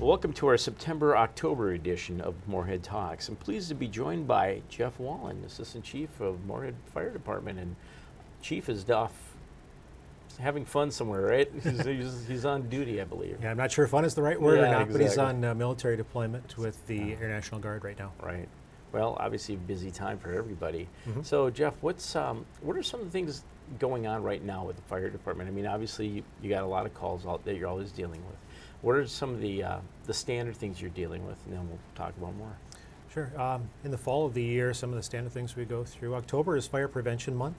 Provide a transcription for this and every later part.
Welcome to our September-October edition of Moorhead Talks. I'm pleased to be joined by Jeff Wallen, Assistant Chief of Moorhead Fire Department. And Chief is off having fun somewhere, right? He's on duty, I believe. Yeah, I'm not sure if fun is the right word or not, exactly. but he's on military deployment with the Air National Guard right now. Right. Well, obviously a busy time for everybody. Mm-hmm. So, Jeff, what are some of the things going on right now with the fire department? I mean, obviously you got a lot of calls out that you're always dealing with. What are some of the standard things you're dealing with, and then we'll talk about more. Sure. In the fall of the year, some of the standard things we go through. October is Fire Prevention Month,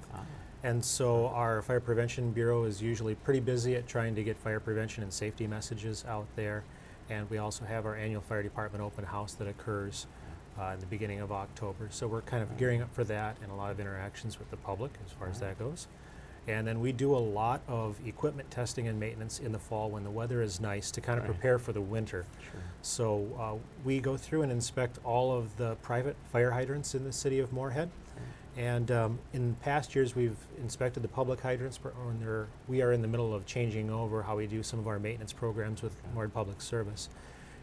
and so our Fire Prevention Bureau is usually pretty busy at trying to get fire prevention and safety messages out there. And we also have our annual Fire Department open house that occurs in the beginning of October. So we're kind of gearing up for that and a lot of interactions with the public as far as that goes. And then we do a lot of equipment testing and maintenance in the fall when the weather is nice to kind of prepare for the winter. Sure. So we go through and inspect all of the private fire hydrants in the city of Moorhead. And in past years we've inspected the public hydrants, but we are in the middle of changing over how we do some of our maintenance programs with Moorhead Public Service.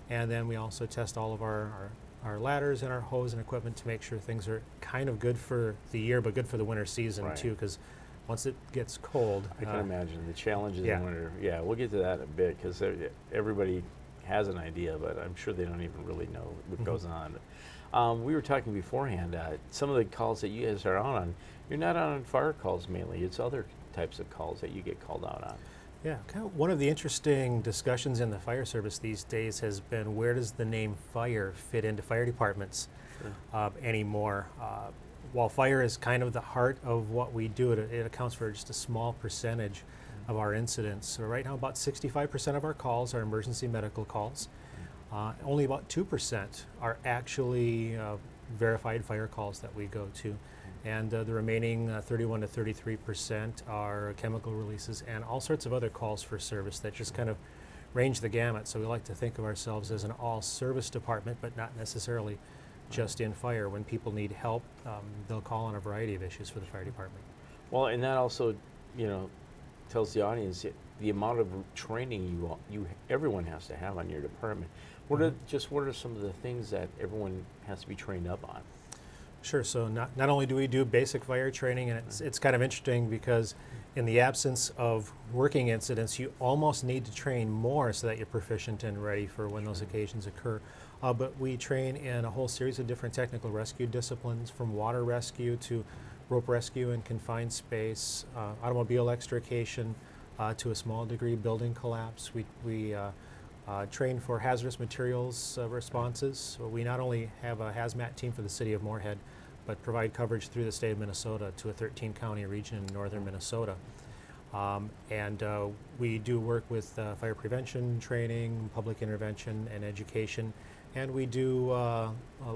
And then we also test all of our ladders and our hose and equipment to make sure things are kind of good for the year, but good for the winter season too, because once it gets cold. I can imagine the challenges yeah. in winter. Yeah, we'll get to that in a bit because everybody has an idea, but I'm sure they don't even really know what goes on. We were talking beforehand, some of the calls that you guys are on, you're not on fire calls mainly, it's other types of calls that you get called out on. Yeah, kind of one of the interesting discussions in the fire service these days has been where does the name fire fit into fire departments anymore. While fire is kind of the heart of what we do, it accounts for just a small percentage of our incidents. So right now about 65% of our calls are emergency medical calls. Only about 2% are actually verified fire calls that we go to. And the remaining 31 to 33% are chemical releases and all sorts of other calls for service that just kind of range the gamut. So we like to think of ourselves as an all-service department, but not necessarily just in fire. When people need help, they'll call on a variety of issues for the fire department. Well, and that also, tells the audience the amount of training everyone has to have on your department. What are some of the things that everyone has to be trained up on? Sure. So not only do we do basic fire training, and it's kind of interesting because in the absence of working incidents, you almost need to train more so that you're proficient and ready for when those occasions occur. But we train in a whole series of different technical rescue disciplines, from water rescue to rope rescue in confined space, automobile extrication, to a small degree building collapse. We train for hazardous materials responses. So we not only have a hazmat team for the city of Moorhead, but provide coverage through the state of Minnesota to a 13-county region in northern Minnesota. And we do work with fire prevention training, public intervention, and education. And we do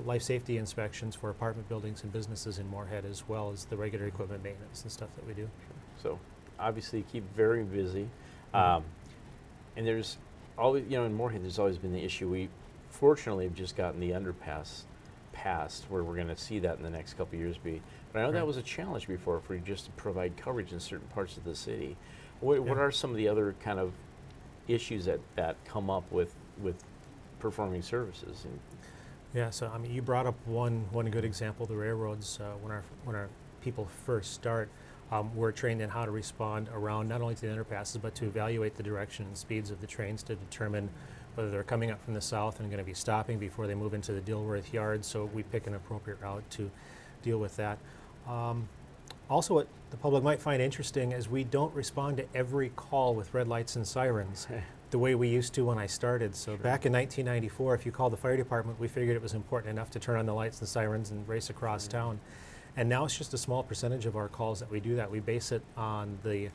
life safety inspections for apartment buildings and businesses in Moorhead, as well as the regular equipment maintenance and stuff that we do. So obviously you keep very busy. And there's always, in Moorhead there's always been the issue. We fortunately have just gotten the underpass passed, where we're going to see that in the next couple of years but I know that was a challenge before for you just to provide coverage in certain parts of the city. What are some of the other kind of issues that come up with performing services? Yeah, so I mean, you brought up one good example, the railroads. When our people first start, we're trained in how to respond around not only to the underpasses, but to evaluate the direction and speeds of the trains to determine whether they're coming up from the south and going to be stopping before they move into the Dilworth yard. So we pick an appropriate route to deal with that. Also, what the public might find interesting is we don't respond to every call with red lights and sirens the way we used to when I started. So back in 1994, if you called the fire department, we figured it was important enough to turn on the lights and sirens and race across town. And now it's just a small percentage of our calls that we do that. We base it on the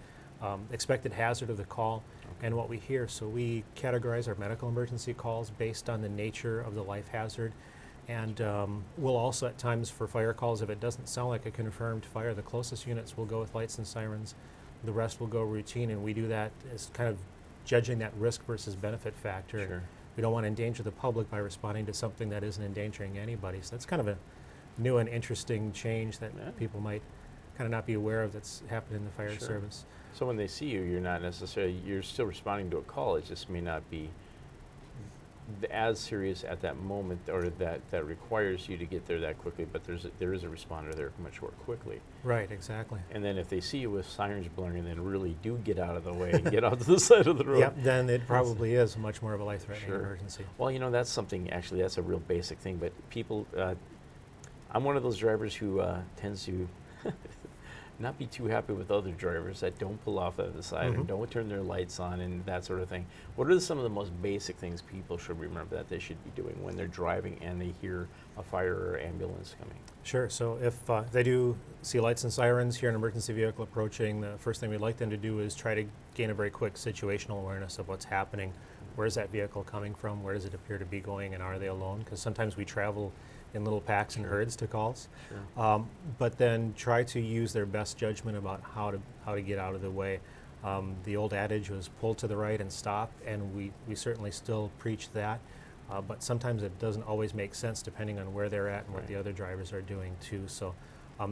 expected hazard of the call and what we hear. So we categorize our medical emergency calls based on the nature of the life hazard. And we'll also at times for fire calls, if it doesn't sound like a confirmed fire, the closest units will go with lights and sirens. The rest will go routine, and we do that as kind of judging that risk versus benefit factor. Sure. We don't want to endanger the public by responding to something that isn't endangering anybody. So that's kind of a new and interesting change that people might kind of not be aware of that's happened in the fire service. So when they see you, you're not necessarily, you're still responding to a call, it just may not be as serious at that moment, or that requires you to get there that quickly, but there is a responder there much more quickly. Right, exactly. And then if they see you with sirens blaring, then really do get out of the way and get out to the side of the road. Yep, then it probably is much more of a life-threatening Sure. emergency. Well, that's something, actually, that's a real basic thing, but people, I'm one of those drivers who tends to not be too happy with other drivers that don't pull off at the side and don't turn their lights on and that sort of thing. What are some of the most basic things people should remember that they should be doing when they're driving and they hear a fire or ambulance coming? Sure. So if they do see lights and sirens, hear an emergency vehicle approaching, the first thing we'd like them to do is try to gain a very quick situational awareness of what's happening. Where is that vehicle coming from? Where does it appear to be going? And are they alone? Because sometimes we travel in little packs and herds to calls. Sure. But then try to use their best judgment about how to get out of the way. The old adage was pull to the right and stop, and we certainly still preach that. But sometimes it doesn't always make sense depending on where they're at and what the other drivers are doing too. So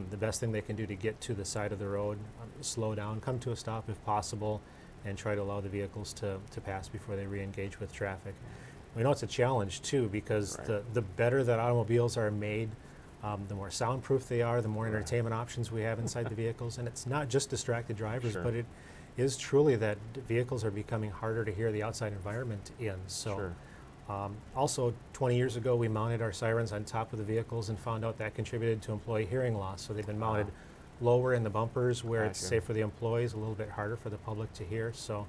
the best thing they can do to get to the side of the road, slow down, come to a stop if possible, and try to allow the vehicles to pass before they re-engage with traffic. We know it's a challenge too, because the better that automobiles are made, the more soundproof they are, the more entertainment options we have inside the vehicles. And it's not just distracted drivers, but it is truly that vehicles are becoming harder to hear the outside environment in. So also 20 years ago, we mounted our sirens on top of the vehicles and found out that contributed to employee hearing loss. So they've been mounted lower in the bumpers where it's safe for the employees, a little bit harder for the public to hear. So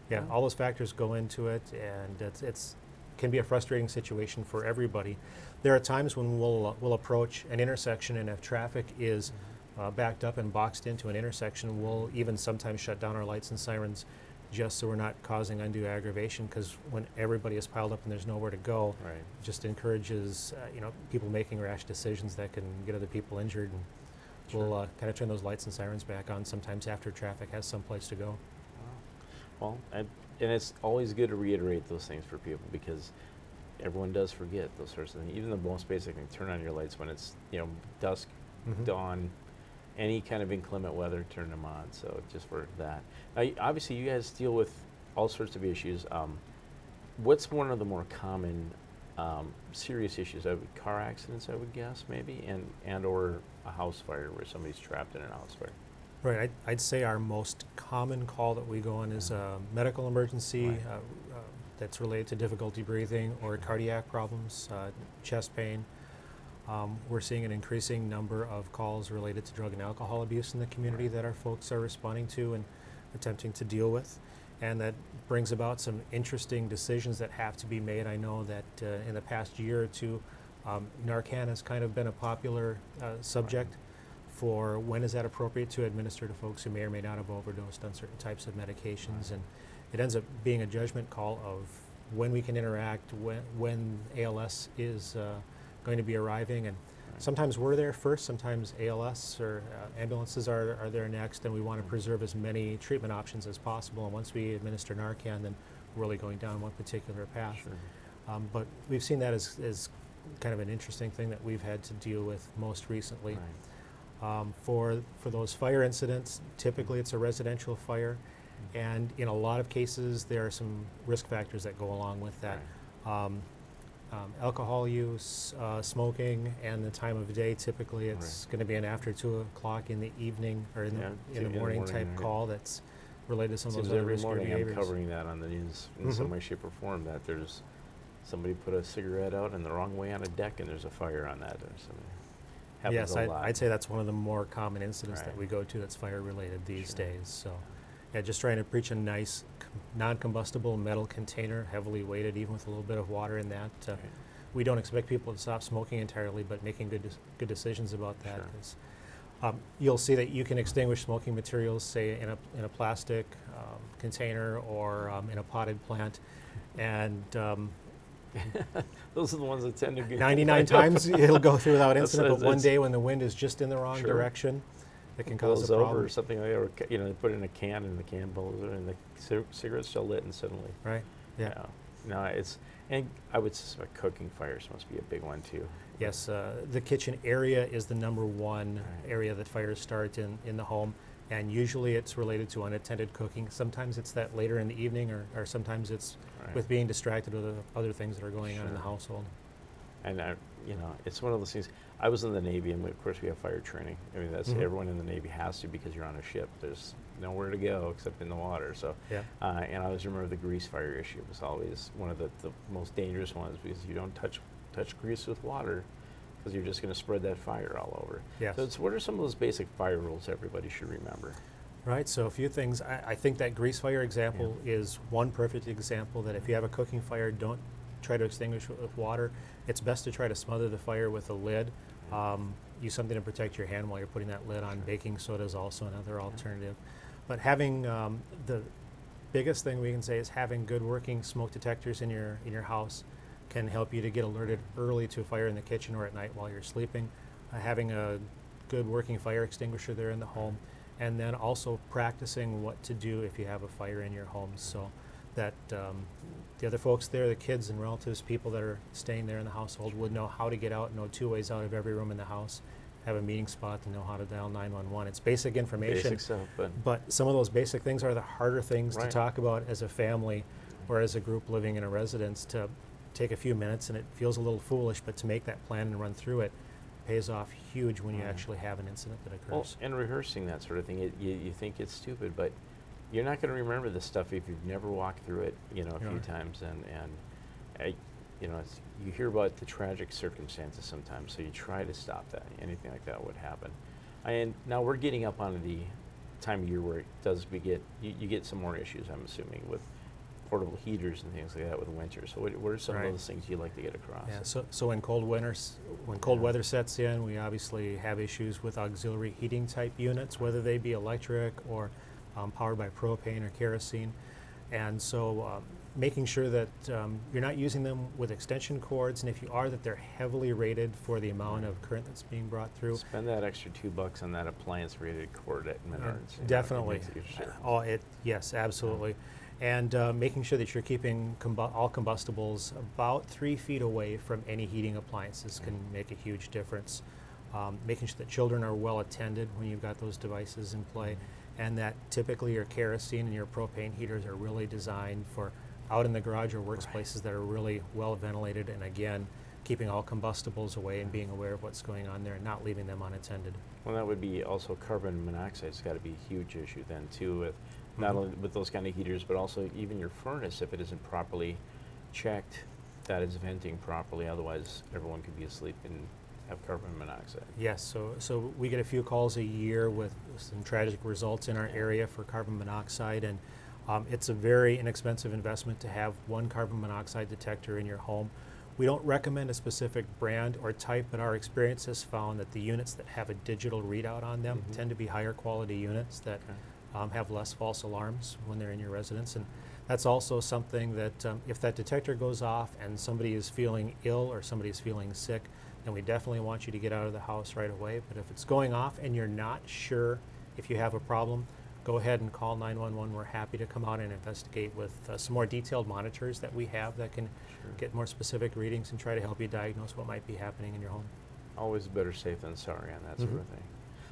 yeah, all those factors go into it, and it's can be a frustrating situation for everybody. There are times when we'll approach an intersection, and if traffic is backed up and boxed into an intersection, we'll even sometimes shut down our lights and sirens just so we're not causing undue aggravation, because when everybody is piled up and there's nowhere to go, it just encourages people making rash decisions that can get other people injured, and we'll kind of turn those lights and sirens back on sometimes after traffic has some place to go. Well, and it's always good to reiterate those things for people, because everyone does forget those sorts of things. Even the most basic thing, turn on your lights when it's dusk, dawn, any kind of inclement weather, turn them on. So just for that. Now, obviously, you guys deal with all sorts of issues. What's one of the more common serious issues? Car accidents, I would guess, maybe, and or a house fire where somebody's trapped in a house fire. Right, I'd say our most common call that we go on is a medical emergency that's related to difficulty breathing or cardiac problems, chest pain. We're seeing an increasing number of calls related to drug and alcohol abuse in the community that our folks are responding to and attempting to deal with. And that brings about some interesting decisions that have to be made. I know that in the past year or two, Narcan has kind of been a popular subject for when is that appropriate to administer to folks who may or may not have overdosed on certain types of medications. And it ends up being a judgment call of when we can interact, when ALS is going to be arriving. And sometimes we're there first, sometimes ALS or ambulances are there next, and we want to preserve as many treatment options as possible. And once we administer Narcan, then we're really going down one particular path. But we've seen that as kind of an interesting thing that we've had to deal with most recently. For those fire incidents, typically it's a residential fire, and in a lot of cases there are some risk factors that go along with that. Alcohol use, smoking, and the time of day. Typically it's going to be an after 2 o'clock in the evening or in the morning type call that's related to some of those other risky behaviors. Every morning I'm covering that on the news in some way, shape, or form, that there's somebody put a cigarette out in the wrong way on a deck and there's a fire on that or something. Yes, I'd say that's one of the more common incidents that we go to that's fire-related these days. So, yeah, just trying to preach a nice, non-combustible metal container, heavily weighted, even with a little bit of water in that. We don't expect people to stop smoking entirely, but making good decisions about that. You'll see that you can extinguish smoking materials, say in a plastic container or in a potted plant, and those are the ones that tend to get 99 times it'll go through without incident, but one day when the wind is just in the wrong direction, it can cause a problem. Over or something like that, or they put it in a can and the can blows over and the cigarette's still lit and suddenly. Yeah. No, and I would suspect cooking fires must be a big one too. Yes, the kitchen area is the number one area that fires start in the home, And usually it's related to unattended cooking. Sometimes it's that later in the evening, or sometimes it's Right. with being distracted with other things that are going on in the Sure. household. And it's one of those things. I was in the Navy, and of course we have fire training. I mean, that's Mhm. everyone in the Navy has to, because you're on a ship. There's nowhere to go except in the water. So, Yeah. and I always remember the grease fire issue was always one of the most dangerous ones, because you don't touch grease with water, because you're just going to spread that fire all over. Yes. So, what are some of those basic fire rules everybody should remember? Right, so a few things. I think that grease fire example is one perfect example that if you have a cooking fire, don't try to extinguish it with water. It's best to try to smother the fire with a lid. Use something to protect your hand while you're putting that lid on. Sure. Baking soda is also another alternative. But having the biggest thing we can say is having good working smoke detectors in your house can help you to get alerted early to a fire in the kitchen or at night while you're sleeping. Having a good working fire extinguisher there in the home, and then also practicing what to do if you have a fire in your home, so that the other folks there, the kids and relatives, people that are staying there in the household, would know how to get out, know 2 ways out of every room in the house, have a meeting spot to know how to dial 911. It's basic information, Basic stuff, but but some of those basic things are the harder things to Right. talk about as a family or as a group living in a residence. To take a few minutes, and it feels a little foolish, but to make that plan and run through it pays off huge when you Right. actually have an incident that Well, occurs. and rehearsing that sort of thing, you think it's stupid, but you're not going to remember this stuff if you've never walked through it, a few Right. times. And you hear about the tragic circumstances sometimes, so you try to stop that. Anything like that would happen. And now we're getting up on the time of year where it does you get some more issues, I'm assuming, with portable heaters and things like that with winter. So what are some Right. of those things you'd like to get across? Yeah, so when cold weather sets in, we obviously have issues with auxiliary heating type units, whether they be electric or powered by propane or kerosene. And so making sure that you're not using them with extension cords, and if you are, that they're heavily rated for the amount of current that's being brought through. Spend that extra $2 on that appliance-rated cord at Menards. It Definitely. makes a huge difference. Yes, absolutely. And making sure that you're keeping all combustibles about 3 feet away from any heating appliances can make a huge difference. Making sure that children are well attended when you've got those devices in play, and that typically your kerosene and your propane heaters are really designed for out in the garage or workplaces that are really well ventilated, and again, keeping all combustibles away and being aware of what's going on there and not leaving them unattended. Well, that would be also carbon monoxide's got to be a huge issue then too, with not only with those kind of heaters, but also even your furnace, if it isn't properly checked, that it's venting properly. Otherwise, everyone could be asleep and have carbon monoxide. Yes, so we get a few calls a year with some tragic results in our area for carbon monoxide, and it's a very inexpensive investment to have one carbon monoxide detector in your home. We don't recommend a specific brand or type, but our experience has found that the units that have a digital readout on them tend to be higher quality units that have less false alarms when they're in your residence. And that's also something that if that detector goes off and somebody is feeling ill or somebody is feeling sick, then we definitely want you to get out of the house right away. But if it's going off and you're not sure if you have a problem, go ahead and call 911. We're happy to come out and investigate with some more detailed monitors that we have that can get more specific readings and try to help you diagnose what might be happening in your home. Always better safe than sorry on that sort of thing.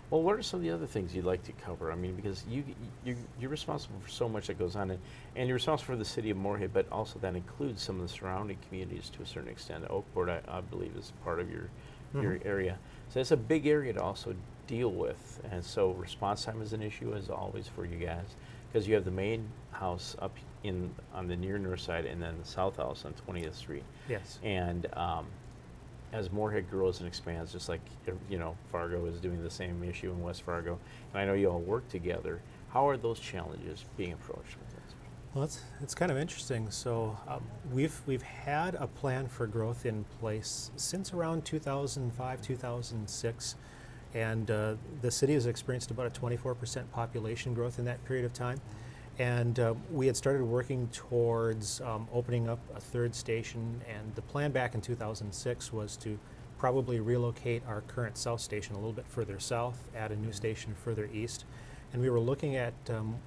Well, what are some of the other things you'd like to cover? I mean, because you're responsible for so much that goes on, and you're responsible for the city of Moorhead, but also that includes some of the surrounding communities to a certain extent. Oakport, I believe, is part of your area. So it's a big area to also deal with, and so response time is an issue as always for you guys, because you have the main house up on the near north side, and then the south house on 20th Street. Yes. And as Moorhead grows and expands, just like Fargo is doing the same issue in West Fargo, and I know you all work together. How are those challenges being approached with this? Well, it's kind of interesting. So we've had a plan for growth in place since around 2005, 2006, and the city has experienced about a 24% population growth in that period of time. And we had started working towards opening up a third station, and the plan back in 2006 was to probably relocate our current south station a little bit further south, add a new station further east. And we were looking at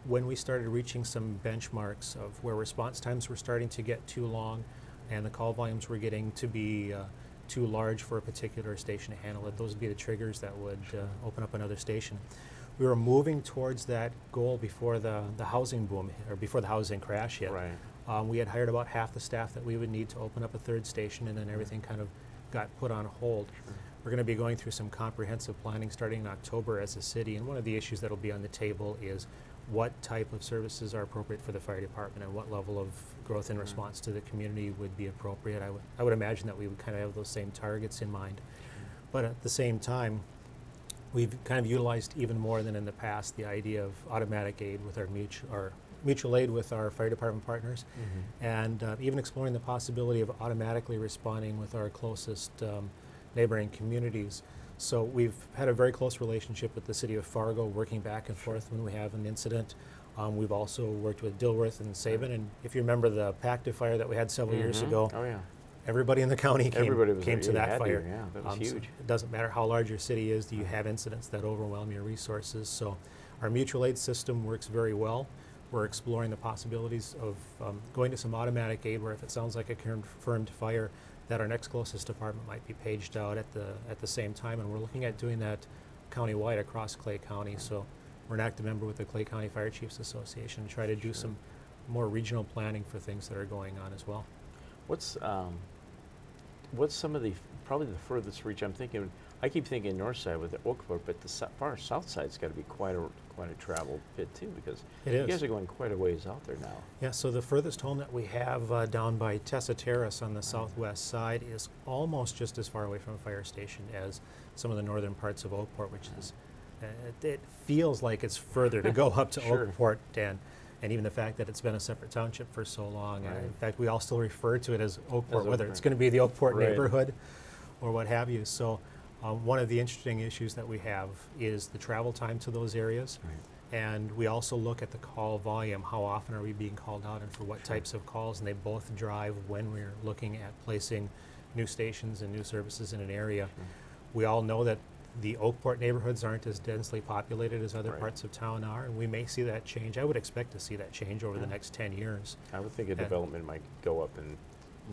when we started reaching some benchmarks of where response times were starting to get too long and the call volumes were getting to be too large for a particular station to handle it. Those would be the triggers that would open up another station. we were moving towards that goal before the housing boom, or before the housing crash hit. Right. We had hired about half the staff that we would need to open up a third station, and then everything kind of got put on hold. Sure. We're going to be going through some comprehensive planning starting in October as a city, and one of the issues that will be on the table is what type of services are appropriate for the fire department and what level of growth and response to the community would be appropriate. I would imagine that we would kind of have those same targets in mind. But at the same time, we've kind of utilized even more than in the past the idea of automatic aid with our mutual aid with our fire department partners, and even exploring the possibility of automatically responding with our closest neighboring communities. So we've had a very close relationship with the city of Fargo, working back and forth when we have an incident. We've also worked with Dilworth and Sabin, and if you remember the Pactive fire that we had several years ago, Oh, yeah. everybody in the county came to that fire. Yeah, that was So huge. it doesn't matter how large your city is, you have incidents that overwhelm your resources. So our mutual aid system works very well. We're exploring the possibilities of going to some automatic aid where if it sounds like a confirmed fire, that our next closest department might be paged out at the same time, and we're looking at doing that countywide across Clay County. So we're an active member with the Clay County Fire Chiefs Association to try to do some more regional planning for things that are going on as well. What's some of the probably the furthest reach? I keep thinking north side with the Oakport, but the far south side's got to be quite a travel bit too, because It you is. guys are going quite a ways out there now. Yeah, so the furthest home that we have down by Tessa Terrace on the southwest side is almost just as far away from a fire station as some of the northern parts of Oakport, which is, it feels like it's further to go up to Sure. Oakport, and even the fact that it's been a separate township for so long. Right. In fact, we all still refer to it as Oakport, whether Oakport. it's going to be the Oakport Right. neighborhood or what have you. So one of the interesting issues that we have is the travel time to those areas. Right. And we also look at the call volume. How often are we being called out and for what types of calls? And they both drive when we're looking at placing new stations and new services in an area. We all know that the Oakport neighborhoods aren't as densely populated as other Right. parts of town are, and we may see that change. I would expect to see that change over the next 10 years. I would think a development might go up in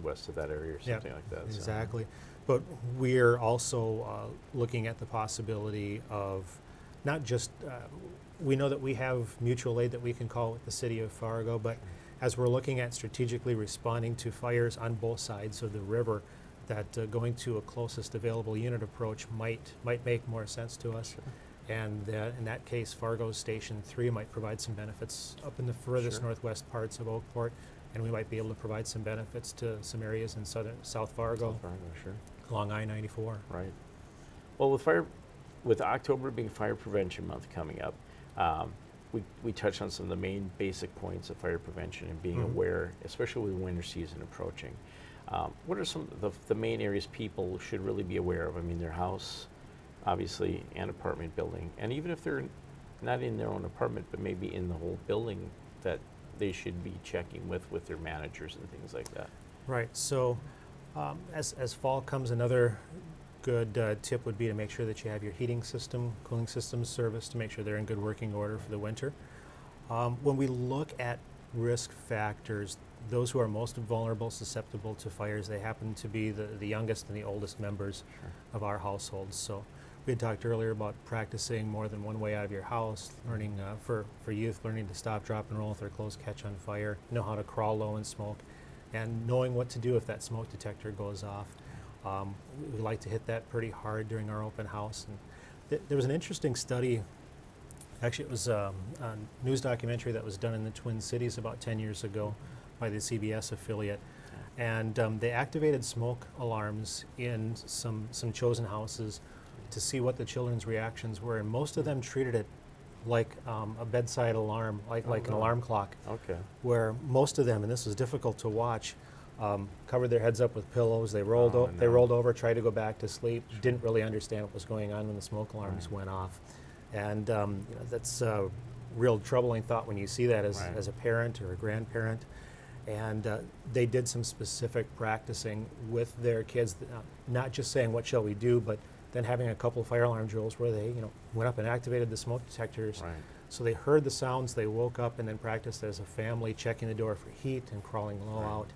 west of that area or something like that. so. Exactly. But we're also looking at the possibility of not just, we know that we have mutual aid that we can call with the city of Fargo, but as we're looking at strategically responding to fires on both sides of the river, that going to a closest available unit approach might make more sense to us. Sure. And in that case, Fargo's Station 3 might provide some benefits up in the furthest Sure. northwest parts of Oakport, and we might be able to provide some benefits to some areas in South Fargo South Fargo, sure. along I-94. Right. Well, with October being Fire Prevention Month coming up, we touched on some of the main basic points of fire prevention and being aware, especially with winter season approaching. What are some of the main areas people should really be aware of? I mean, their house, obviously, and apartment building, and even if they're not in their own apartment, but maybe in the whole building, that they should be checking with their managers and things like that. Right. So as fall comes, another good tip would be to make sure that you have your heating system, cooling system serviced to make sure they're in good working order for the winter. When we look at risk factors, those who are most vulnerable, susceptible to fires, they happen to be the youngest and the oldest members of our households. So we had talked earlier about practicing more than one way out of your house, learning for youth, learning to stop, drop, and roll if their clothes catch on fire, know how to crawl low and smoke, and knowing what to do if that smoke detector goes off. We like to hit that pretty hard during our open house. And there was an interesting study. Actually, it was a news documentary that was done in the Twin Cities about 10 years ago by the CBS affiliate. And they activated smoke alarms in some chosen houses to see what the children's reactions were. And most of them treated it like a bedside alarm, like an alarm clock. Okay. Where most of them, and this was difficult to watch, covered their heads up with pillows. They rolled they no. rolled over, tried to go back to sleep. Didn't really understand what was going on when the smoke alarms went off. And that's a real troubling thought when you see that as a parent or a grandparent. And they did some specific practicing with their kids, not just saying what shall we do, but then having a couple of fire alarm drills where they went up and activated the smoke detectors. Right. So they heard the sounds, they woke up and then practiced as a family, checking the door for heat and crawling low out.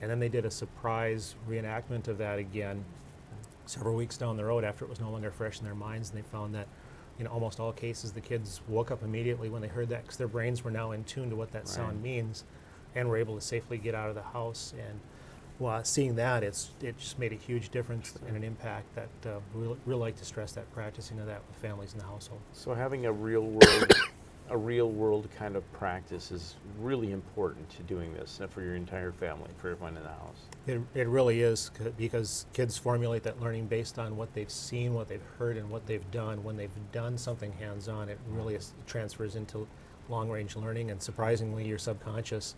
And then they did a surprise reenactment of that again several weeks down the road after it was no longer fresh in their minds, and they found that almost all cases, the kids woke up immediately when they heard that because their brains were now in tune to what that sound means, and were able to safely get out of the house. And seeing that, it just made a huge difference and an impact that we really like to stress that practicing of that with families in the household. So having a real world kind of practice is really important to doing this for your entire family, for everyone in the house. It really is, because kids formulate that learning based on what they've seen, what they've heard, and what they've done. When they've done something hands-on, it really transfers into long-range learning, and surprisingly, your subconscious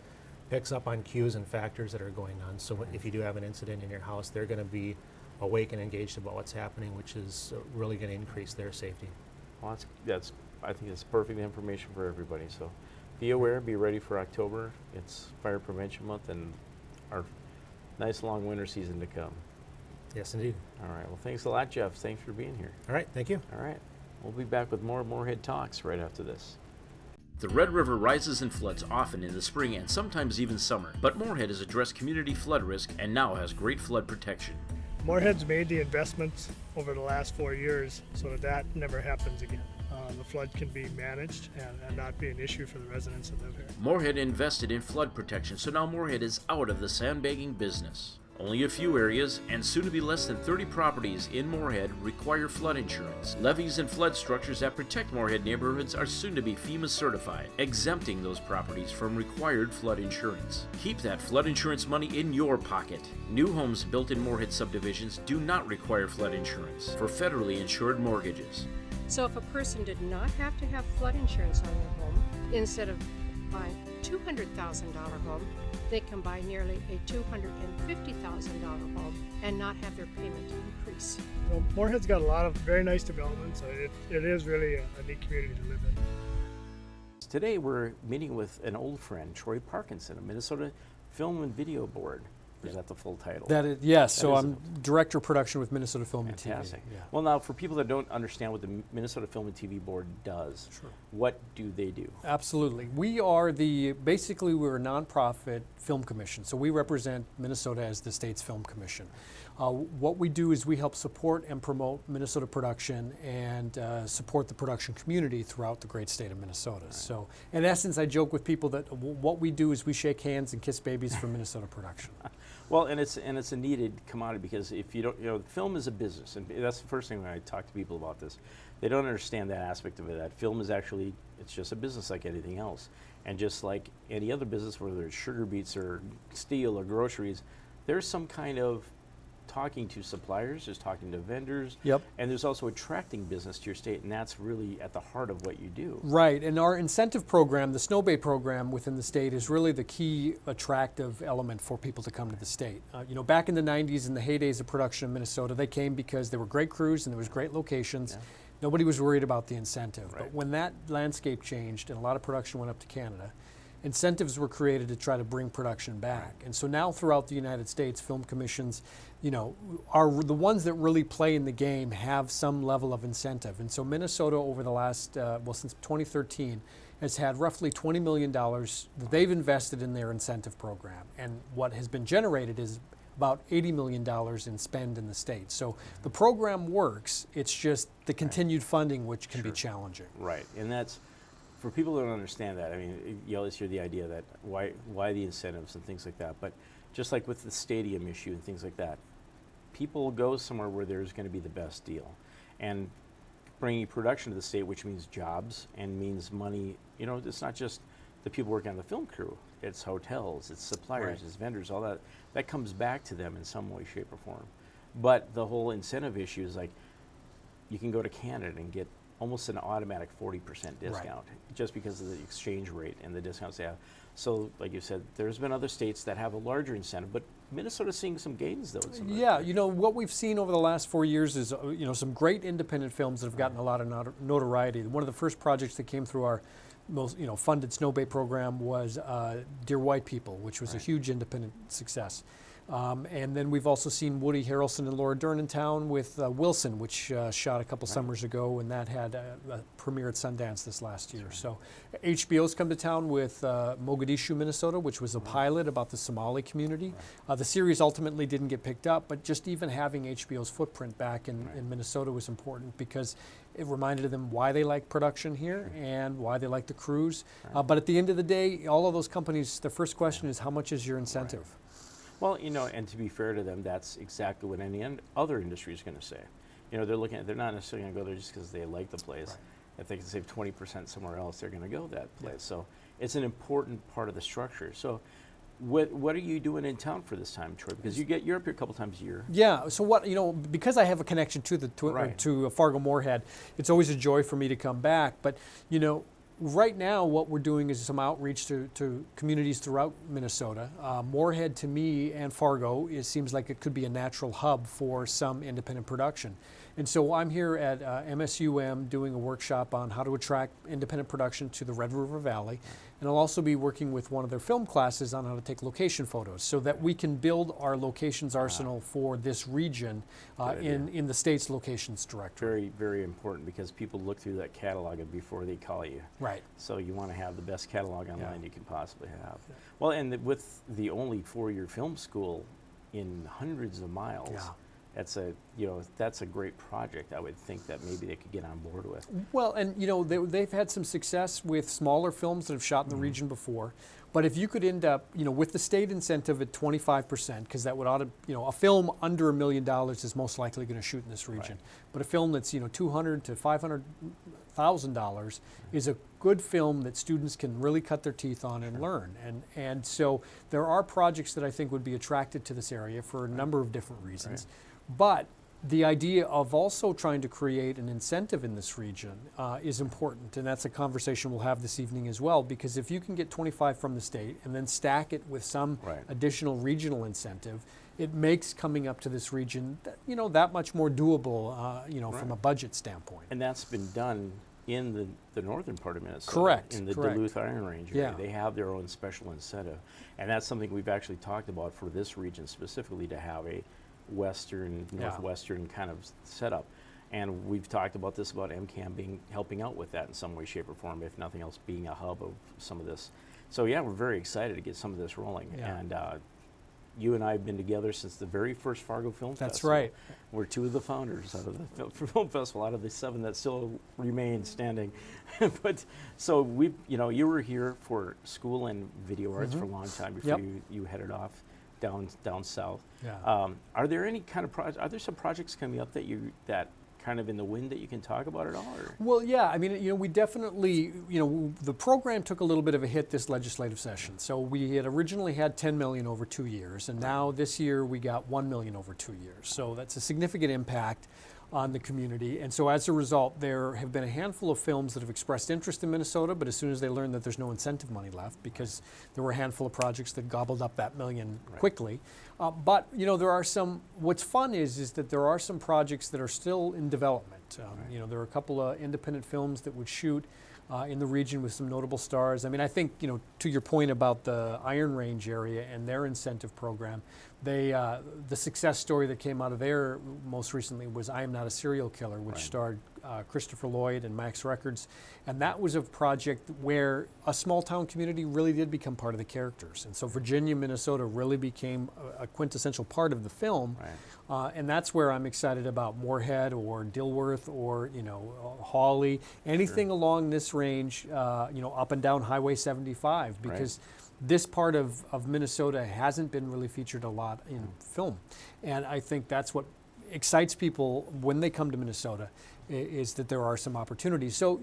picks up on cues and factors that are going on. So if you do have an incident in your house, they're going to be awake and engaged about what's happening, which is really going to increase their safety. Well, I think it's perfect information for everybody. So be aware, be ready for October. It's Fire Prevention Month and our nice long winter season to come. Yes, indeed. All right. Well, thanks a lot, Jeff. Thanks for being here. All right. Thank you. All right. We'll be back with more Moorhead Talks right after this. The Red River rises and floods often in the spring and sometimes even summer, but Moorhead has addressed community flood risk and now has great flood protection. Moorhead's made the investments over the last 4 years so that never happens again. The flood can be managed and not be an issue for the residents that live here. Moorhead invested in flood protection, so now Moorhead is out of the sandbagging business. Only a few areas, and soon to be less than 30 properties in Moorhead, require flood insurance. Levees and flood structures that protect Moorhead neighborhoods are soon to be FEMA certified, exempting those properties from required flood insurance. Keep that flood insurance money in your pocket. New homes built in Moorhead subdivisions do not require flood insurance for federally insured mortgages. So if a person did not have to have flood insurance on their home, instead of buying a $200,000 home, they can buy nearly a $250,000 home and not have their payment increase. Well, Moorhead's got a lot of very nice developments. It is really a neat community to live in. Today we're meeting with an old friend, Troy Parkinson, a Minnesota Film and Video Board. Is that the full title? That is, yes. That so is I'm Director of Production with Minnesota Film and TV. Fantastic. Yeah. Well, now, for people that don't understand what the Minnesota Film and TV Board does, Sure. what do they do? Absolutely. We are basically we're a nonprofit film commission. So we represent Minnesota as the state's film commission. What we do is we help support and promote Minnesota production and support the production community throughout the great state of Minnesota. Right. So in essence, I joke with people that what we do is we shake hands and kiss babies for Minnesota production. Well, and it's a needed commodity, because if you don't, film is a business, and that's the first thing when I talk to people about this. They don't understand that aspect of it. That film is actually, it's just a business like anything else, and just like any other business, whether it's sugar beets or steel or groceries, there's some kind of talking to suppliers, there's talking to vendors, Yep. and there's also attracting business to your state, and that's really at the heart of what you do. Right, and our incentive program, the Snow Bay program within the state, is really the key attractive element for people to come to the state. Back in the 90s, in the heydays of production in Minnesota, they came because there were great crews and there was great locations. Yeah. Nobody was worried about the incentive. Right. But when that landscape changed and a lot of production went up to Canada, incentives were created to try to bring production back. And so now throughout the United States, film commissions, are the ones that really play in the game, have some level of incentive. And so Minnesota over the last, since 2013, has had roughly $20 million that they've invested in their incentive program. And what has been generated is about $80 million in spend in the state. So the program works, it's just the continued funding which can be challenging. Right, and that's, for people who don't understand that, I mean, you always hear the idea that why the incentives and things like that, but just like with the stadium issue and things like that, people go somewhere where there's going to be the best deal. And bringing production to the state, which means jobs and means money, it's not just the people working on the film crew, it's hotels, it's suppliers, right. It's vendors, all that. That comes back to them in some way, shape, or form. But the whole incentive issue is like, you can go to Canada and get almost an automatic 40% discount, right. Just because of the exchange rate and the discounts they have. So, like you said, there's been other states that have a larger incentive, but Minnesota's seeing some gains, though. Yeah, what we've seen over the last 4 years is, some great independent films that have gotten a lot of notoriety. One of the first projects that came through our most, funded Snow Bay program was Dear White People, which was right. a huge independent success. And then we've also seen Woody Harrelson and Laura Dern in town with Wilson, which shot a couple summers ago, and that had a premiere at Sundance this last year. So HBO's come to town with Mogadishu, Minnesota, which was a pilot about the Somali community. The series ultimately didn't get picked up, but just even having HBO's footprint back in Minnesota was important because it reminded them why they like production here and why they like the crews. But at the end of the day, all of those companies, the first question is, how much is your incentive? Well, and to be fair to them, that's exactly what any other industry is going to say. They're not necessarily going to go there just because they like the place. Right. If they can save 20% somewhere else, they're going to go that place. So it's an important part of the structure. So what are you doing in town for this time, Troy? Because you're up here a couple times a year. Yeah. So because I have a connection to Fargo Moorhead, it's always a joy for me to come back. But right now, what we're doing is some outreach to communities throughout Minnesota. Moorhead, to me, and Fargo, it seems like it could be a natural hub for some independent production. And so I'm here at MSUM doing a workshop on how to attract independent production to the Red River Valley. And I'll also be working with one of their film classes on how to take location photos so that we can build our locations arsenal for this region in the state's locations directory. Very, very important because people look through that catalog before they call you. Right. So you want to have the best catalog online you can possibly have. Yeah. Well, and with the only 4-year film school in hundreds of miles, that's a great project. I would think that maybe they could get on board with. Well, and they've had some success with smaller films that have shot in the region before. But if you could end up, with the state incentive at 25%, because that would a film under $1 million is most likely going to shoot in this region. Right. But a film that's $200,000 to $500,000 is a good film that students can really cut their teeth on and learn. And so there are projects that I think would be attracted to this area for a number of different reasons. Right. But the idea of also trying to create an incentive in this region is important, and that's a conversation we'll have this evening as well, because if you can get 25 from the state and then stack it with some additional regional incentive, it makes coming up to this region that much more doable from a budget standpoint. And that's been done in the northern part of Minnesota. Correct. In the Duluth Iron Range area. They have their own special incentive. And that's something we've actually talked about for this region specifically, to have a northwestern kind of setup. And we've talked about this, about MCAM helping out with that in some way, shape, or form, if nothing else, being a hub of some of this. So we're very excited to get some of this rolling. And you and I have been together since the very first Fargo Film Festival. That's right. We're 2 of the founders out of the film festival, out of the 7 that still remain standing. But so you were here for school and video arts for a long time before you headed off down south. Are there any kind of are there some projects coming up that kind of in the wind that you can talk about at all? Or? Well, we definitely, the program took a little bit of a hit this legislative session. So we had originally had $10 million over 2 years, and now this year we got $1 million over 2 years. So that's a significant impact on the community. And so as a result, there have been a handful of films that have expressed interest in Minnesota, but as soon as they learned that there's no incentive money left, because there were a handful of projects that gobbled up that million quickly. But there are some, what's fun is that there are some projects that are still in development. There are a couple of independent films that would shoot in the region with some notable stars. I think, to your point about the Iron Range area and their incentive program, the success story that came out of there most recently was I Am Not a Serial Killer, which starred Christopher Lloyd and Max Records. And that was a project where a small town community really did become part of the characters. And so Virginia, Minnesota really became a quintessential part of the film. And that's where I'm excited about Moorhead or Dilworth or, Hawley, anything along this range, up and down Highway 75, because this part of Minnesota hasn't been really featured a lot in film. And I think that's what excites people when they come to Minnesota, is that there are some opportunities. So,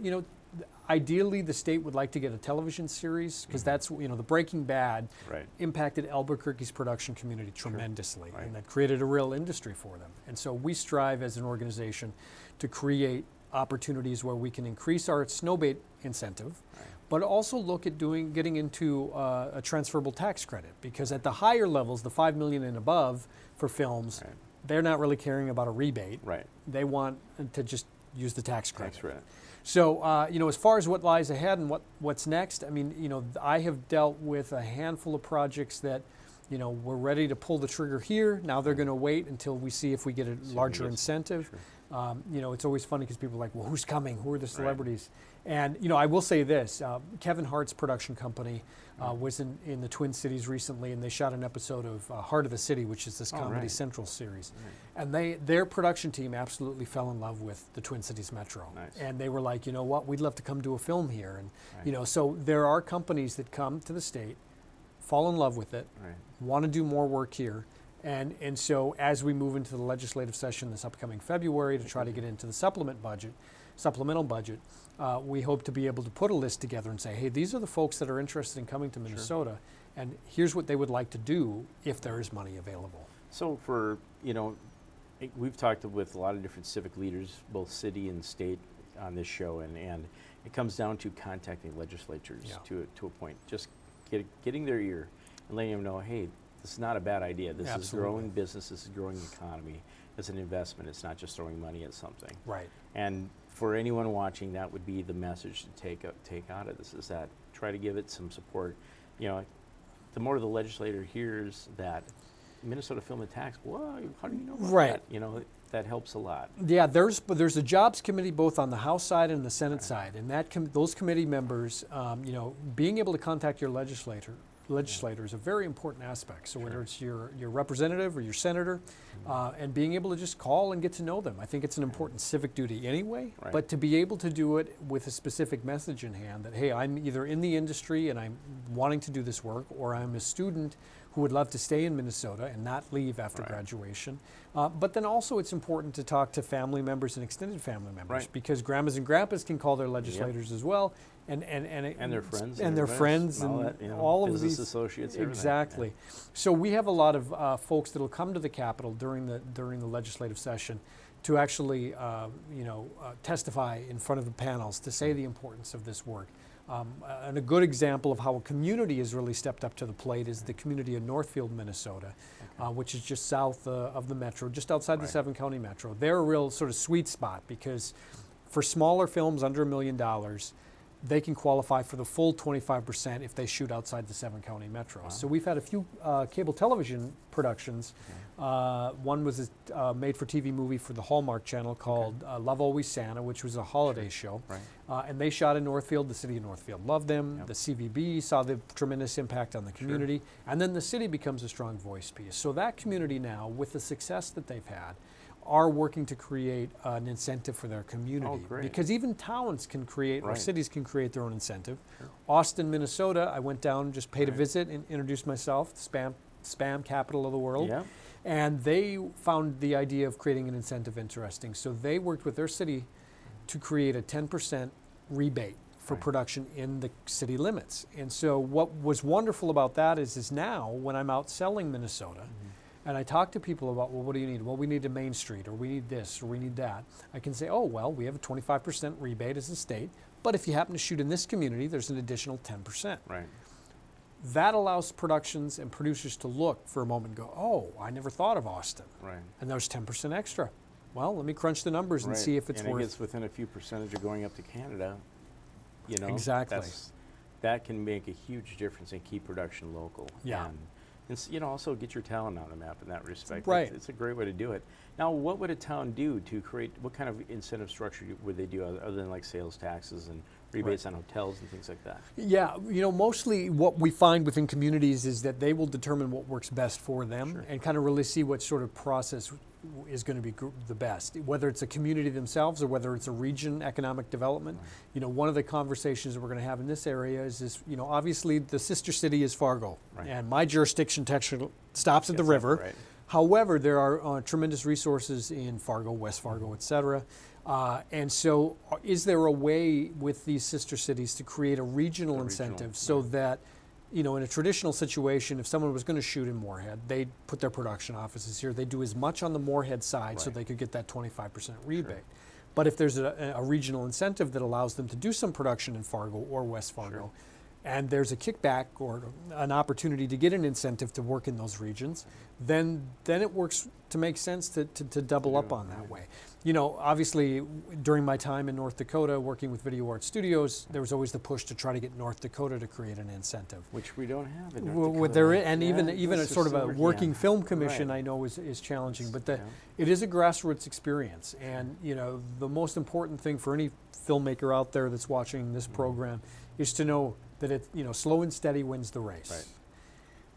ideally the state would like to get a television series, because that's, the Breaking Bad impacted Albuquerque's production community tremendously, and that created a real industry for them. And so we strive as an organization to create opportunities where we can increase our snowbait incentive, but also look at getting into a transferable tax credit, because at the higher levels, the $5 million and above for films, they're not really caring about a rebate. They want to just use the tax credit. So, as far as what lies ahead and what's next, I have dealt with a handful of projects that you know, we're ready to pull the trigger here. Now they're going to wait until we see if we get a larger incentive. Sure. You know, it's always funny because people are like, well, who's coming? Who are the celebrities? And, you know, I will say this, Kevin Hart's production company was in the Twin Cities recently, and they shot an episode of Heart of the City, which is this Comedy Central series. And their production team absolutely fell in love with the Twin Cities Metro. Nice. And they were like, you know what, we'd love to come do a film here. And, you know, so there are companies that come to the state, fall in love with it, want to do more work here. And so as we move into the legislative session this upcoming February to try to get into the supplemental budget, we hope to be able to put a list together and say, hey, these are the folks that are interested in coming to Minnesota, and here's what they would like to do if there is money available. So for, you know, we've talked with a lot of different civic leaders, both city and state, on this show, and it comes down to contacting legislatures to a point, just getting their ear and letting them know, hey, this is not a bad idea. This is growing business. This is growing the economy. It's an investment. It's not just throwing money at something. Right. And for anyone watching, that would be the message to take out of this, is that try to give it some support. You know, the more the legislator hears that Minnesota Film and Tax, well, how do you know about that? You know, that helps a lot. Yeah, there's a jobs committee both on the House side and the Senate side, and that those committee members, you know, being able to contact your legislator is a very important aspect. So whether it's your representative or your senator, and being able to just call and get to know them, I think it's an important civic duty anyway. But to be able to do it with a specific message in hand that, hey, I'm either in the industry and I'm wanting to do this work, or I'm a student who would love to stay in Minnesota and not leave after graduation. But then also it's important to talk to family members and extended family members, because grandmas and grandpas can call their legislators as well. And their friends. And their friends and all, that, you know, all of business these associates. Exactly. So we have a lot of folks that will come to the Capitol during the legislative session to actually testify in front of the panels to say the importance of this work. And a good example of how a community has really stepped up to the plate is the community of Northfield, Minnesota, which is just south of the metro, just outside the 7-county metro. They're a real sort of sweet spot because for smaller films under $1 million, they can qualify for the full 25% if they shoot outside the 7-county metro. Wow. So we've had a few cable television productions. One was a made-for-TV movie for the Hallmark Channel called Love Always Santa, which was a holiday show. And they shot in Northfield. The city of Northfield loved them. The CVB saw the tremendous impact on the community. And then the city becomes a strong voice piece. So that community now, with the success that they've had, are working to create an incentive for their community. Because even towns can create, or cities can create their own incentive. Austin, Minnesota, I went down, just paid a visit and introduced myself, spam capital of the world. And they found the idea of creating an incentive interesting. So they worked with their city to create a 10% rebate for production in the city limits. And so what was wonderful about that is now when I'm out selling Minnesota, and I talk to people about, well, what do you need? Well, we need a Main Street, or we need this, or we need that. I can say, oh, well, we have a 25% rebate as a state, but if you happen to shoot in this community, there's an additional 10%. That allows productions and producers to look for a moment and go, oh, I never thought of Austin. And there's 10% extra. Well, let me crunch the numbers and see if it's worth it. And it gets within a few percentage of going up to Canada, you know. Exactly. That can make a huge difference and keep production local. And you know, also get your talent on the map in that respect. It's a great way to do it. Now, what would a town do to create, what kind of incentive structure would they do other than like sales taxes and rebates on hotels and things like that? Yeah, you know, mostly what we find within communities is that they will determine what works best for them and kind of really see what sort of process is going to be the best, whether it's a community themselves or whether it's a region economic development. You know, one of the conversations that we're going to have in this area is you know, obviously the sister city is Fargo, and my jurisdiction technically stops at the river. However, there are tremendous resources in Fargo, West Fargo, et cetera. And so is there a way with these sister cities to create a regional incentive so that, you know, in a traditional situation, if someone was going to shoot in Moorhead, they'd put their production offices here. They'd do as much on the Moorhead side so they could get that 25% rebate. But if there's a regional incentive that allows them to do some production in Fargo or West Fargo, and there's a kickback or an opportunity to get an incentive to work in those regions, then it works to make sense to double up on that way. You know, obviously, during my time in North Dakota working with Video Art Studios, there was always the push to try to get North Dakota to create an incentive. Which we don't have in North Well, Dakota. and even a this sort is of a still working yeah. film commission, Right. I know is challenging, but Yeah. it is a grassroots experience. And you know, the most important thing for any filmmaker out there that's watching this program is to know that slow and steady wins the race. Right.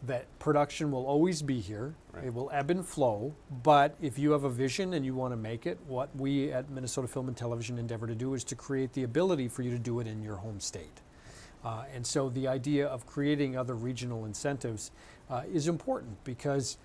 That production will always be here. Right. It will ebb and flow. But if you have a vision and you want to make it, what we at Minnesota Film and Television endeavor to do is to create the ability for you to do it in your home state. And so the idea of creating other regional incentives is important, because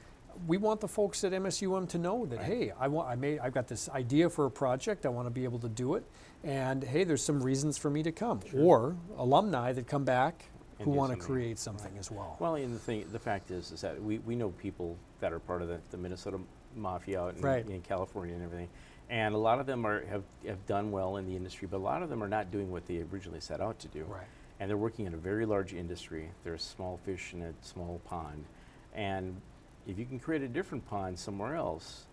we want the folks at MSUM to know that, hey, I've got this idea for a project, I want to be able to do it, and hey, there's some reasons for me to come. Sure. Or alumni that come back And who do want to something. create something as well. Well, and the fact is that we know people that are part of the Minnesota Mafia out Right. in California and everything, and a lot of them have done well in the industry, but a lot of them are not doing what they originally set out to do. Right. And they're working in a very large industry. They're a small fish in a small pond, and if you can create a different pond somewhere else,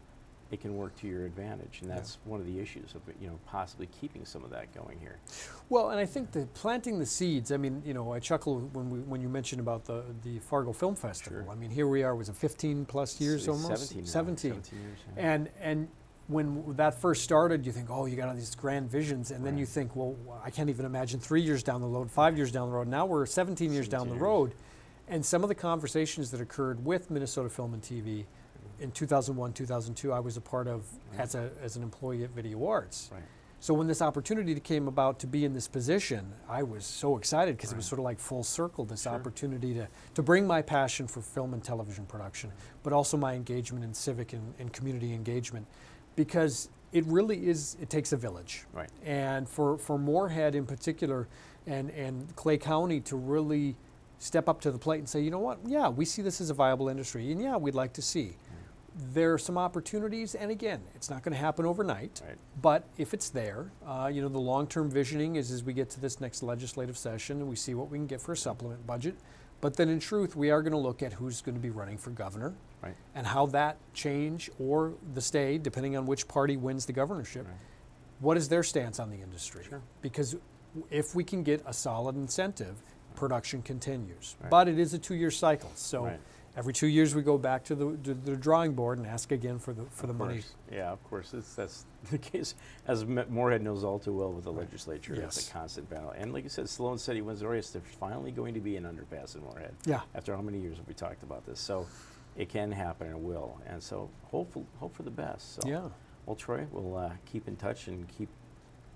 it can work to your advantage, and that's one of the issues of possibly keeping some of that going here. Well, and I think that planting the seeds, I mean, I chuckle when you mentioned about the Fargo Film Festival. Sure. I mean, here we are, was it 15 plus years It's almost? 17 now, 17. 17 years. Yeah. And when that first started, you think, oh, you got all these grand visions, and then Right. you think, well, I can't even imagine 3 years down the road, 5 years down the road. Now we're 17 years down the 17 years. road, and some of the conversations that occurred with Minnesota Film and TV in 2001, 2002, I was a part of as an employee at Video Arts. Right. So when this opportunity came about to be in this position, I was so excited, because it was sort of like full circle, this Sure. opportunity to bring my passion for film and television production, but also my engagement in civic and community engagement, because it really is, it takes a village. Right. And for Moorhead in particular and Clay County to really step up to the plate and say, you know what, yeah, we see this as a viable industry, and yeah, we'd like to see. There are some opportunities, and again, it's not going to happen overnight, Right. but if it's there, the long-term visioning is as we get to this next legislative session and we see what we can get for a supplement budget. But then in truth, we are going to look at who's going to be running for governor, Right. and how that change or the stay, depending on which party wins the governorship, Right. what is their stance on the industry? Sure. Because if we can get a solid incentive, production continues. Right. But it is a 2-year cycle, so Right. every 2 years we go back to the drawing board and ask again for the Of money. course. Yeah, of course. That's the case, as Moorhead knows all too well with the legislature. It's Yes. a constant battle. And like you said, slow and steady wins the race. There's finally going to be an underpass in Moorhead. Yeah. After how many years have we talked about this? So it can happen, and it will. And so hope for the best. So, Yeah. well, Troy, we'll keep in touch and keep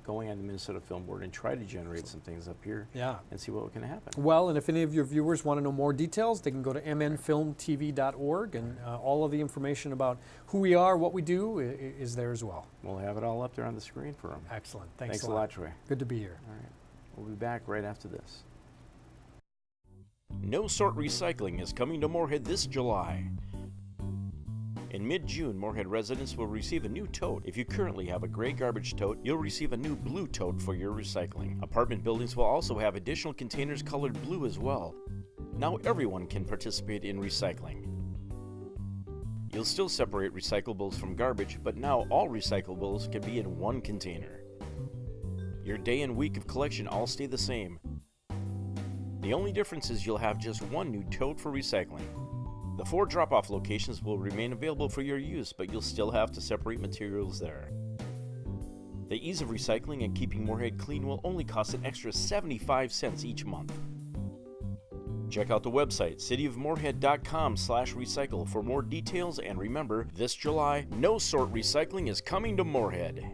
going on the Minnesota Film Board and try to generate some things up here Yeah. and see what can happen. Well, and if any of your viewers want to know more details, they can go to mnfilmtv.org, and all of the information about who we are, what we do, is there as well. We'll have it all up there on the screen for them. Excellent. Thanks a lot, Troy. Good to be here. All right. We'll be back right after this. No Sort Recycling is coming to Moorhead this July. In mid-June, Moorhead residents will receive a new tote. If you currently have a gray garbage tote, you'll receive a new blue tote for your recycling. Apartment buildings will also have additional containers colored blue as well. Now everyone can participate in recycling. You'll still separate recyclables from garbage, but now all recyclables can be in one container. Your day and week of collection all stay the same. The only difference is you'll have just one new tote for recycling. The 4 drop-off locations will remain available for your use, but you'll still have to separate materials there. The ease of recycling and keeping Moorhead clean will only cost an extra 75 cents each month. Check out the website, cityofmoorhead.com/recycle for more details, and remember, this July, No Sort Recycling is coming to Moorhead.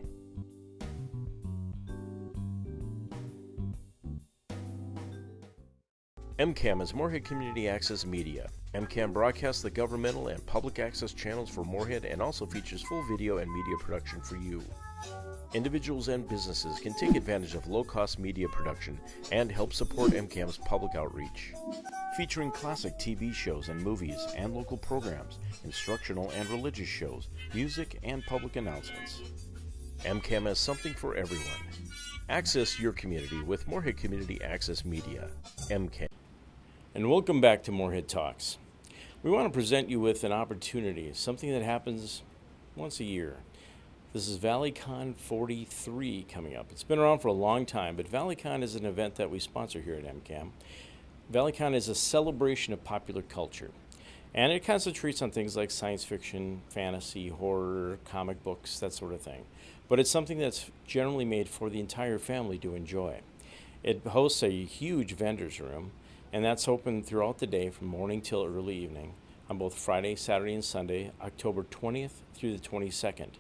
MCAM is Moorhead Community Access Media. MCAM broadcasts the governmental and public access channels for Moorhead and also features full video and media production for you. Individuals and businesses can take advantage of low-cost media production and help support MCAM's public outreach. Featuring classic TV shows and movies and local programs, instructional and religious shows, music, and public announcements. MCAM has something for everyone. Access your community with Moorhead Community Access Media, MK. And welcome back to Moorhead Talks. We want to present you with an opportunity, something that happens once a year. This is ValleyCon 43 coming up. It's been around for a long time, but ValleyCon is an event that we sponsor here at MCAM. ValleyCon is a celebration of popular culture, and it concentrates on things like science fiction, fantasy, horror, comic books, that sort of thing. But it's something that's generally made for the entire family to enjoy. It hosts a huge vendor's room, and that's open throughout the day from morning till early evening on both Friday, Saturday, and Sunday, October 20th through the 22nd.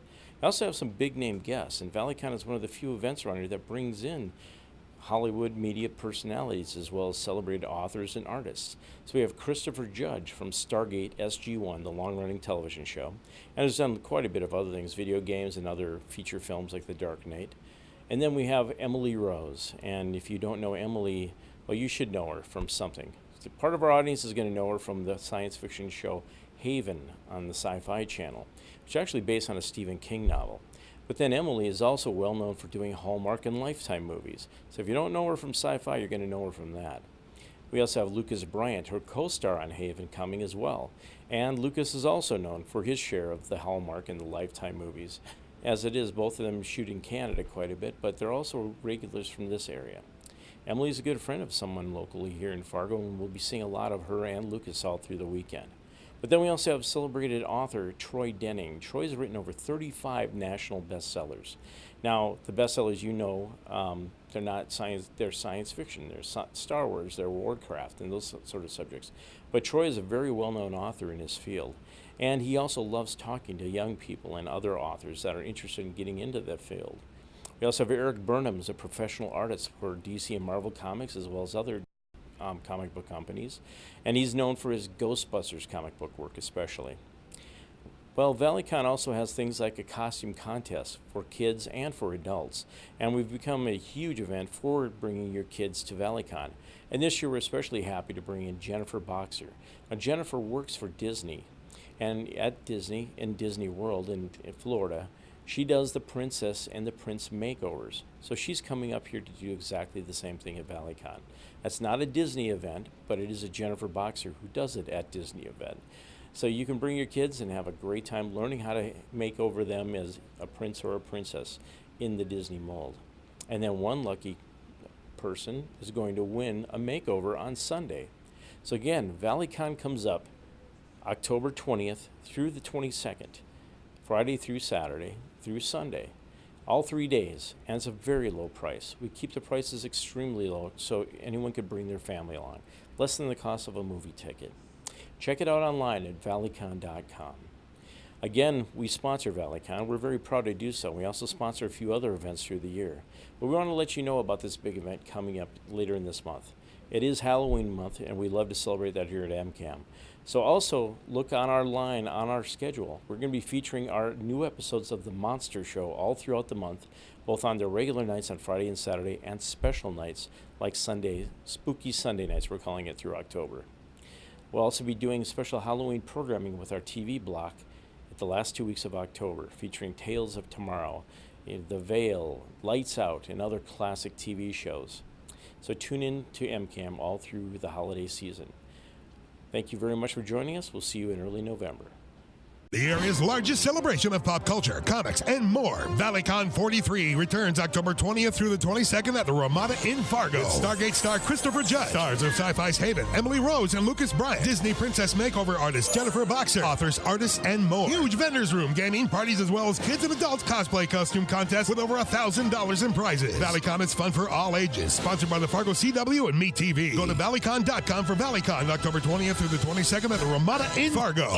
We also have some big name guests, and ValleyCon is one of the few events around here that brings in Hollywood media personalities as well as celebrated authors and artists. So we have Christopher Judge from Stargate SG-1, the long-running television show, and has done quite a bit of other things, video games and other feature films like The Dark Knight. And then we have Emily Rose, and if you don't know Emily, well, you should know her from something. Part of our audience is going to know her from the science fiction show Haven on the Sci-Fi Channel, which is actually based on a Stephen King novel. But then Emily is also well known for doing Hallmark and Lifetime movies. So if you don't know her from sci-fi, you're going to know her from that. We also have Lucas Bryant, her co-star on Haven, coming as well. And Lucas is also known for his share of the Hallmark and the Lifetime movies. As it is, both of them shoot in Canada quite a bit, but they're also regulars from this area. Emily's a good friend of someone locally here in Fargo, and we'll be seeing a lot of her and Lucas all through the weekend. But then we also have celebrated author Troy Denning. Troy's written over 35 national bestsellers. Now, the bestsellers, you know, they're not science, they're science fiction. They're Star Wars, they're Warcraft, and those sort of subjects. But Troy is a very well-known author in his field. And he also loves talking to young people and other authors that are interested in getting into that field. We also have Eric Burnham, who's a professional artist for DC and Marvel Comics, as well as other comic book companies, and he's known for his Ghostbusters comic book work especially. Well, ValleyCon also has things like a costume contest for kids and for adults, and we've become a huge event for bringing your kids to ValleyCon. And this year we're especially happy to bring in Jennifer Boxer. Now, Jennifer works for Disney, and at Disney, in Disney World in Florida, she does the princess and the prince makeovers. So she's coming up here to do exactly the same thing at ValleyCon. That's not a Disney event, but it is a Jennifer Boxer who does it at Disney event. So you can bring your kids and have a great time learning how to make over them as a prince or a princess in the Disney mold. And then one lucky person is going to win a makeover on Sunday. So again, ValleyCon comes up October 20th through the 22nd, Friday through Saturday through Sunday, all 3 days, and it's a very low price. We keep the prices extremely low so anyone could bring their family along, less than the cost of a movie ticket. Check it out online at valleycon.com. Again, we sponsor ValleyCon. We're very proud to do so. We also sponsor a few other events through the year. But we want to let you know about this big event coming up later in this month. It is Halloween month, and we love to celebrate that here at MCAM. So also look on our line, on our schedule. We're going to be featuring our new episodes of The Monster Show all throughout the month, both on the regular nights on Friday and Saturday, and special nights like Sunday, Spooky Sunday nights, we're calling it, through October. We'll also be doing special Halloween programming with our TV block at the last 2 weeks of October, featuring Tales of Tomorrow, The Veil, Lights Out, and other classic TV shows. So tune in to MCAM all through the holiday season. Thank you very much for joining us. We'll see you in early November. The area's largest celebration of pop culture, comics, and more. ValleyCon 43 returns October 20th through the 22nd at the Ramada in Fargo. With Stargate star Christopher Judge, stars of Sci-Fi's Haven, Emily Rose and Lucas Bryant, Disney princess makeover artist Jennifer Boxer, authors, artists, and more. Huge vendors room, gaming, parties, as well as kids and adults cosplay costume contests with over $1,000 in prizes. ValleyCon is fun for all ages. Sponsored by the Fargo CW and Meet TV. Go to valleycon.com for ValleyCon October 20th through the 22nd at the Ramada in Fargo.